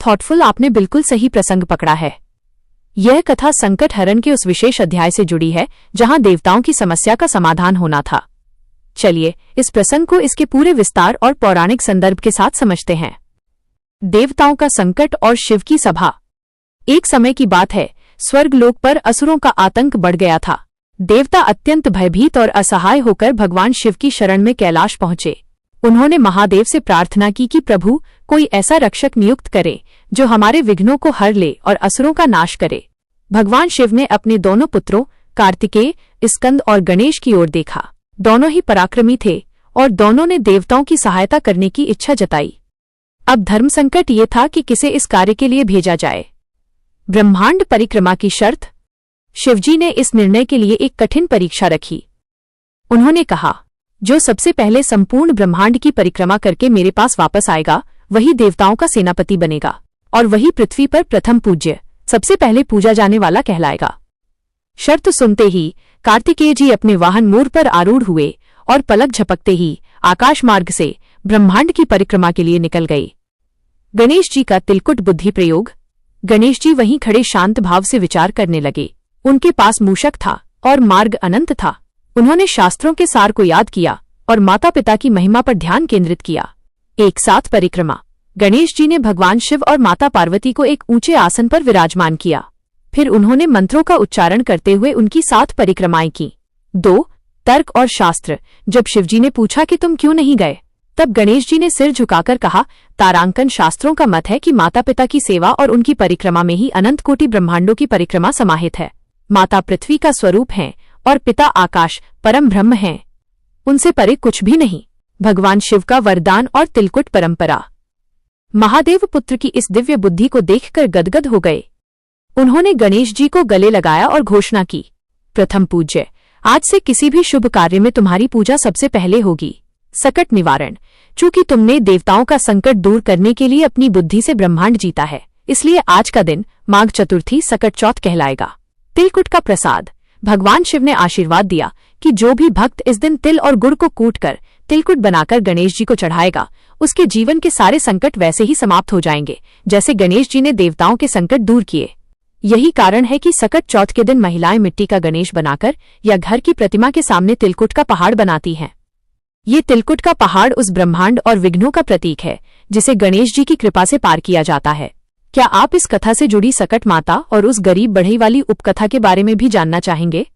Thoughtful, आपने बिल्कुल सही प्रसंग पकड़ा है। यह कथा संकट हरण के उस विशेष अध्याय से जुड़ी है जहां देवताओं की समस्या का समाधान होना था। चलिए इस प्रसंग को इसके पूरे विस्तार और पौराणिक संदर्भ के साथ समझते हैं। देवताओं का संकट और शिव की सभा। एक समय की बात है, स्वर्गलोक पर असुरों का आतंक बढ़ गया था। देवता अत्यंत भयभीत और असहाय होकर भगवान शिव की शरण में कैलाश पहुंचे। उन्होंने महादेव से प्रार्थना की कि प्रभु, कोई ऐसा रक्षक नियुक्त करे जो हमारे विघ्नों को हर ले और असुरों का नाश करे। भगवान शिव ने अपने दोनों पुत्रों कार्तिकेय, स्कंद और गणेश की ओर देखा। दोनों ही पराक्रमी थे और दोनों ने देवताओं की सहायता करने की इच्छा जताई। अब धर्म संकट ये था कि किसे इस कार्य के लिए भेजा जाए। ब्रह्मांड परिक्रमा की शर्त। शिवजी ने इस निर्णय के लिए एक कठिन परीक्षा रखी। उन्होंने कहा, जो सबसे पहले संपूर्ण ब्रह्मांड की परिक्रमा करके मेरे पास वापस आएगा वही देवताओं का सेनापति बनेगा और वही पृथ्वी पर प्रथम पूज्य, सबसे पहले पूजा जाने वाला कहलाएगा। शर्त सुनते ही कार्तिकेय जी अपने वाहन मोर पर आरूढ़ हुए और पलक झपकते ही आकाश मार्ग से ब्रह्मांड की परिक्रमा के लिए निकल गए। गणेश जी का तिलकुट बुद्धि प्रयोग। गणेश जी वहीं खड़े शांत भाव से विचार करने लगे। उनके पास मूषक था और मार्ग अनंत था। उन्होंने शास्त्रों के सार को याद किया और माता पिता की महिमा पर ध्यान केंद्रित किया। एक साथ परिक्रमा। गणेश जी ने भगवान शिव और माता पार्वती को एक ऊंचे आसन पर विराजमान किया। फिर उन्होंने मंत्रों का उच्चारण करते हुए उनकी 7 परिक्रमाएं की। 2. तर्क और शास्त्र। जब शिवजी ने पूछा कि तुम क्यों नहीं गए, तब गणेश जी ने सिर झुकाकर कहा, तारांकन शास्त्रों का मत है कि माता पिता की सेवा और उनकी परिक्रमा में ही अनंत कोटि ब्रह्मांडों की परिक्रमा समाहित है। माता पृथ्वी का स्वरूप हैं और पिता आकाश परम ब्रह्म हैं। उनसे परे कुछ भी नहीं। भगवान शिव का वरदान और तिलकुट परंपरा। महादेव पुत्र की इस दिव्य बुद्धि को देखकर गदगद हो गए। उन्होंने गणेश जी को गले लगाया और घोषणा की, प्रथम पूज्य, आज से किसी भी शुभ कार्य में तुम्हारी पूजा सबसे पहले होगी। संकट निवारण। चूंकि तुमने देवताओं का संकट दूर करने के लिए अपनी बुद्धि से ब्रह्मांड जीता है, इसलिए आज का दिन माघ चतुर्थी सकट चौथ कहलाएगा। तिलकुट का प्रसाद। भगवान शिव ने आशीर्वाद दिया कि जो भी भक्त इस दिन तिल और गुड़ को कूटकर तिलकुट बनाकर गणेश जी को चढ़ाएगा, उसके जीवन के सारे संकट वैसे ही समाप्त हो जाएंगे जैसे गणेश जी ने देवताओं के संकट दूर किए। यही कारण है कि सकट चौथ के दिन महिलाएं मिट्टी का गणेश बनाकर या घर की प्रतिमा के सामने तिलकुट का पहाड़ बनाती हैं। ये तिलकुट का पहाड़ उस ब्रह्मांड और विघ्नों का प्रतीक है जिसे गणेश जी की कृपा से पार किया जाता है। क्या आप इस कथा से जुड़ी सकट माता और उस गरीब बढ़ई वाली उपकथा के बारे में भी जानना चाहेंगे?